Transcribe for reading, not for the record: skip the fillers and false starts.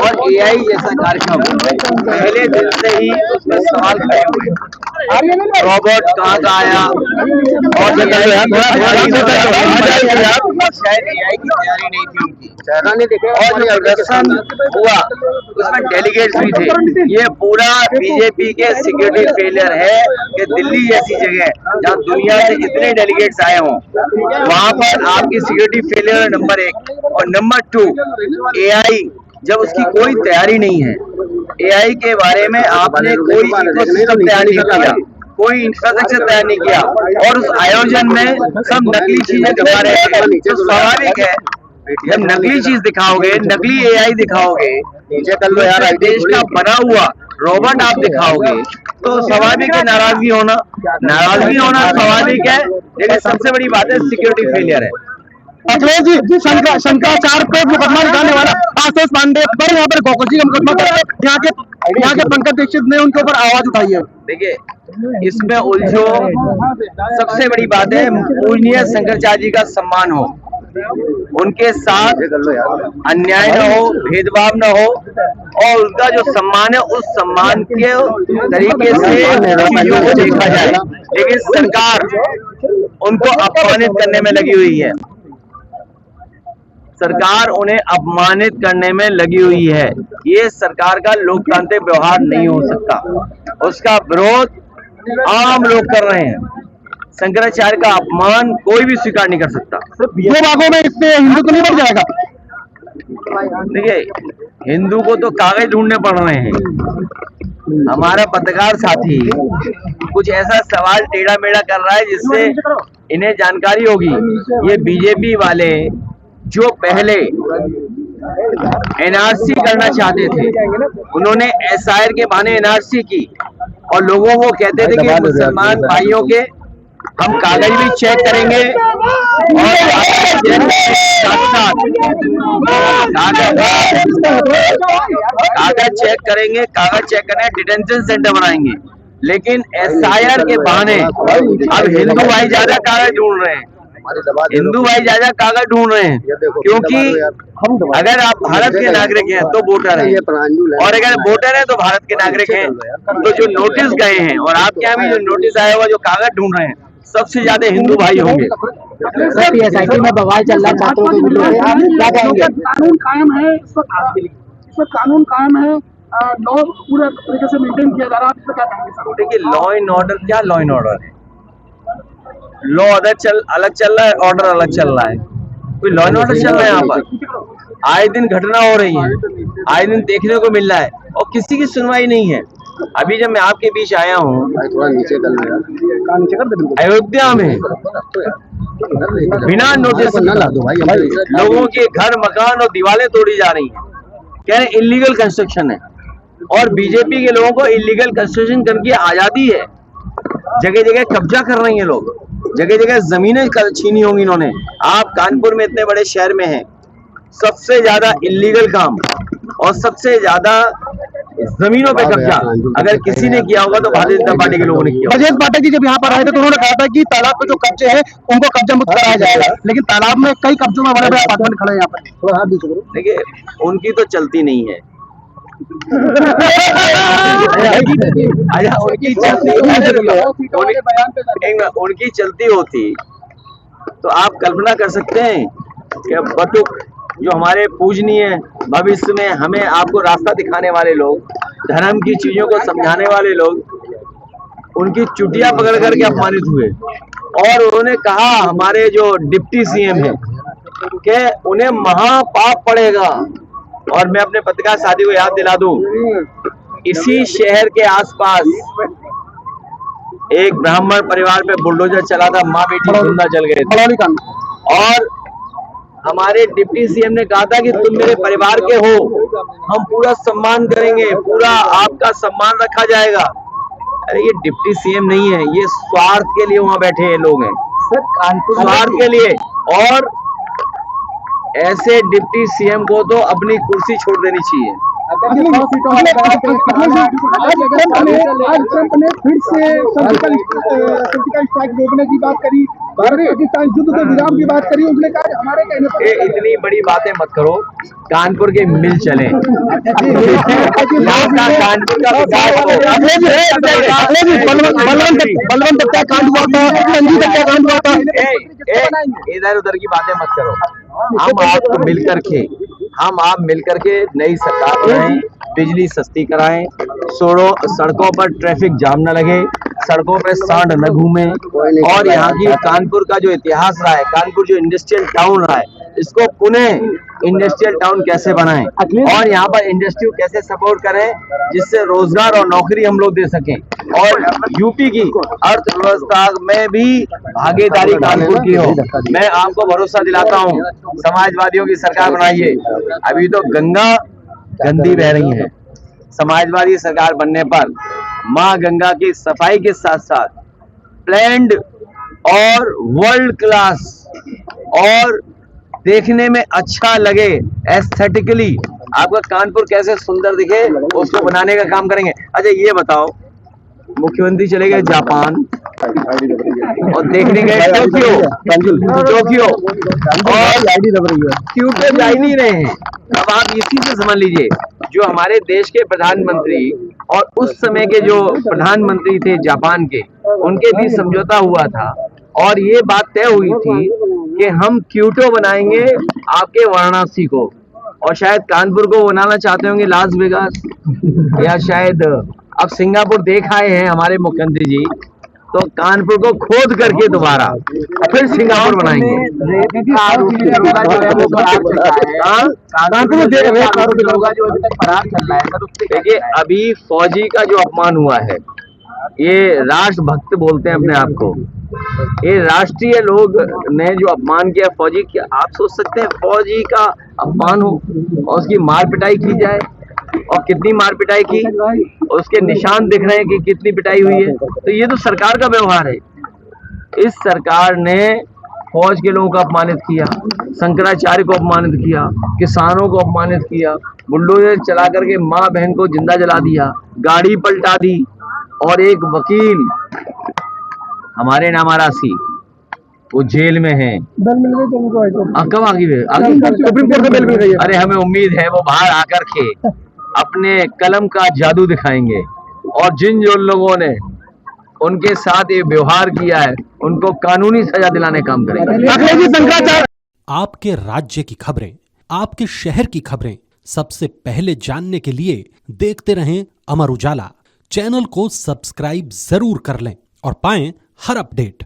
और एआई जैसा कार्यक्रम पहले दिन से ही उसमें सवाल खड़े हुए, रोबोट कहाँ का आया और शायद एआई की तैयारी नहीं थी उनकी, और जो प्रदर्शन हुआ उसमें डेलीगेट्स भी थे। ये पूरा बीजेपी के सिक्योरिटी फेलियर है कि दिल्ली जैसी जगह जहाँ दुनिया से इतने डेलीगेट्स आए हों वहां पर आपकी सिक्योरिटी फेलियर है नंबर 1, और नंबर 2 एआई जब उसकी कोई तैयारी नहीं है, एआई के बारे में आपने कोई इकोसिस्टम तैयार नहीं किया, कोई इंफ्रास्ट्रक्चर तैयार नहीं किया, और उस आयोजन में सब नकली चीजें दिखा रहे हैं। जो स्वाभाविक है, जब नकली चीज दिखाओगे, नकली एआई दिखाओगे, देश का बना हुआ रोबोट आप दिखाओगे तो स्वाभाविक है नाराजगी होना स्वाभाविक है। लेकिन सबसे बड़ी बात है सिक्योरिटी फेलियर है। अखिलेश जी, शंकराचार्य पे मुकदमा दिखाने वाला आशीष पांडे पर यहाँ पर गोकुल जी का मुकदमा, यहाँ के पंकज दीक्षित ने उनके ऊपर आवाज उठाई है। देखिए, इसमें उलझो, सबसे बड़ी बात है पूजनीय शंकराचार्य जी का सम्मान हो, उनके साथ अन्याय न हो, भेदभाव न हो, और उनका जो सम्मान है उस सम्मान के तरीके से चीजों को देखा जाए। लेकिन सरकार उनको अपमानित करने में लगी हुई है, सरकार उन्हें अपमानित करने में लगी हुई है। ये सरकार का लोकतांत्रिक व्यवहार नहीं हो सकता, उसका विरोध आम लोग कर रहे हैं। शंकराचार्य का अपमान कोई भी स्वीकार नहीं कर सकता। दो भागों में इससे हिंदू तो नहीं बढ़ जाएगा। देखिए, हिंदू को तो कागज ढूंढने पड़ रहे हैं। हमारा पत्रकार साथी कुछ ऐसा सवाल टेढ़ा मेढ़ा कर रहा है जिससे इन्हें जानकारी होगी। ये बीजेपी वाले जो पहले एनआरसी करना चाहते थे, उन्होंने एसआईआर के बहाने एनआरसी की और लोगों को कहते थे कि मुसलमान भाइयों के हम कागज भी चेक करेंगे और कागज चेक करेंगे, कागज चेक करने डिटेंशन सेंटर बनाएंगे। लेकिन एसआईआर के बहाने अब हिंदू भाई ज्यादा कागज ढूंढ रहे हैं, हिंदू भाई ज्यादा कागज ढूंढ रहे हैं, क्योंकि अगर आप भारत के नागरिक हैं तो वोटर हैं, और अगर वोटर हैं तो भारत के नागरिक हैं। तो जो नोटिस गए हैं और आपके यहाँ भी जो नोटिस आया हुआ, जो कागज ढूंढ रहे हैं, सबसे ज्यादा हिंदू भाई होंगे। सर, एसआईटी में बवाल चल रहा है, छात्रों के विरोध क्या कहेंगे? कानून कायम है, इस वक्त कानून कायम है, लॉ पूरा तरीके से मेंटेन किया जा रहा है, क्या कहेंगे? देखिए, लॉ एंड ऑर्डर क्या लॉ एंड ऑर्डर है? लॉ ऑर्डर अलग चल रहा है, ऑर्डर अलग चल रहा है। कोई लॉ एंड ऑर्डर चल रहा है यहाँ पर? आए दिन घटना हो रही है, आए दिन देखने को मिल रहा है और किसी की सुनवाई नहीं है। अभी जब मैं आपके बीच आया हूँ अयोध्या में, बिना नोटिस लोगों के घर, मकान और दीवारें तोड़ी जा रही हैं, कह रहे इलीगल कंस्ट्रक्शन है, और बीजेपी के लोगों को इलीगल कंस्ट्रक्शन करके आजादी है। जगह जगह कब्जा कर रही हैं लोग, जगह जगह जमीनें छीनी होंगी इन्होंने। आप कानपुर में इतने बड़े शहर में हैं, सबसे ज्यादा इलीगल काम और सबसे ज्यादा जमीनों पे कब्जा अगर किसी ने किया होगा तो भारतीय जनता पार्टी के लोगों ने किया। ब्रजेश पाठक जी जब यहाँ पर आए थे तो उन्होंने कहा था कि तालाब पे जो कब्जे हैं उनको कब्जा मुक्त कराया जाएगा, लेकिन तालाब में कई कब्जों में बड़े बड़े अपार्टमेंट खड़े हैं यहाँ पर। देखिए, उनकी तो चलती नहीं है। उनकी चलती होती तो आप कल्पना कर सकते हैं कि बटुक जो हमारे पूजनीय भविष्य में हमें आपको रास्ता दिखाने वाले लोग, धर्म की चीजों को समझाने वाले लोग, उनकी चुटिया पकड़ करके अपमानित हुए। और उन्होंने कहा, हमारे जो डिप्टी सीएम है, कि उन्हें महापाप पड़ेगा। और मैं अपने पत्रकार साथी को याद दिला दूं, इसी शहर के आसपास एक ब्राह्मण परिवार पे बुलडोजर चला था, माँ बेटी जिंदा जल गए थे, और हमारे डिप्टी सीएम ने कहा था कि तुम मेरे परिवार के हो, हम पूरा सम्मान करेंगे, पूरा आपका सम्मान रखा जाएगा। अरे ये डिप्टी सीएम नहीं है, ये स्वार्थ के लिए वहां बैठे हैं लोग हैं, स्वार्थ के लिए। और ऐसे डिप्टी सीएम को तो अपनी कुर्सी छोड़ देनी चाहिए। फिर से सर्जिकल स्ट्राइक रोकने की बात करी, भारत पाकिस्तान युद्ध के विराम की बात करी, उसने कहा हमारे कहने पर ये इतनी बड़ी बातें मत करो, कानपुर के मिल चले। कानपुर का विकास हो। बलवंत तक क्या कांड हुआ था, संजीव तक क्या कांड हुआ था। इधर उधर की बातें मत करो। हम आप मिलकर के नई सरकार बनाएं, बिजली सस्ती कराएं, सड़कों पर ट्रैफिक जाम न लगे, सड़कों पर सांड न घूमे, और यहाँ की कानपुर का जो इतिहास रहा है, कानपुर जो इंडस्ट्रियल टाउन रहा है, इसको पुनः इंडस्ट्रियल टाउन कैसे बनाएं और यहाँ पर इंडस्ट्री को कैसे सपोर्ट करें जिससे रोजगार और नौकरी हम लोग दे सकें, और यूपी की अर्थव्यवस्था में भी भागीदारी कानपुर की हो। मैं आपको भरोसा दिलाता हूँ, समाजवादियों की सरकार बनाइए। अभी तो गंगा गंदी बह रही है, समाजवादी सरकार बनने पर माँ गंगा की सफाई के साथ साथ प्लैन्ड और वर्ल्ड क्लास और देखने में अच्छा लगे, एस्थेटिकली आपका कानपुर कैसे सुंदर दिखे, उसको बनाने का काम करेंगे। अच्छा ये बताओ, मुख्यमंत्री चले गए जापान और देखने गए टोक्यो और क्योटो जा ही नहीं रहे हैं। अब आप इसी से समझ लीजिए, जो हमारे देश के प्रधानमंत्री और उस समय के जो प्रधानमंत्री थे जापान के, उनके बीच समझौता हुआ था और ये बात तय हुई थी कि हम क्योटो बनाएंगे आपके वाराणसी को, और शायद कानपुर को बनाना चाहते होंगे लास वेगास, या शायद अब सिंगापुर देख आए हैं हमारे मुख्यमंत्री जी, तो कानपुर को खोद करके दोबारा फिर सिंगापुर बनाएंगे। देखिए अभी फौजी का जो अपमान हुआ है, ये राष्ट्रभक्त बोलते हैं अपने आप को, ये राष्ट्रीय लोग ने जो अपमान किया फौजी की, आप सोच सकते हैं फौजी का अपमान हो और उसकी मार पिटाई की जाए, और कितनी मार पिटाई की, उसके निशान दिख रहे हैं कि कितनी पिटाई हुई है। तो ये तो सरकार का व्यवहार है। इस सरकार ने फौज के लोगों को अपमानित किया, शंकराचार्य को अपमानित किया, किसानों को अपमानित किया, बुलडोजर चला करके माँ बहन को जिंदा जला दिया, गाड़ी पलटा दी, और एक वकील हमारे नामारासी वो जेल में है। कब आगे सुप्रीम कोर्ट से बेल मिल गई है। अरे हमें उम्मीद है वो बाहर आकर के अपने कलम का जादू दिखाएंगे, और जिन लोगों ने उनके साथ ये व्यवहार किया है उनको कानूनी सजा दिलाने का काम करेंगे। आपके राज्य की खबरें, आपके शहर की खबरें सबसे पहले जानने के लिए देखते रहें अमर उजाला। चैनल को सब्सक्राइब जरूर कर लें और पाएं हर अपडेट।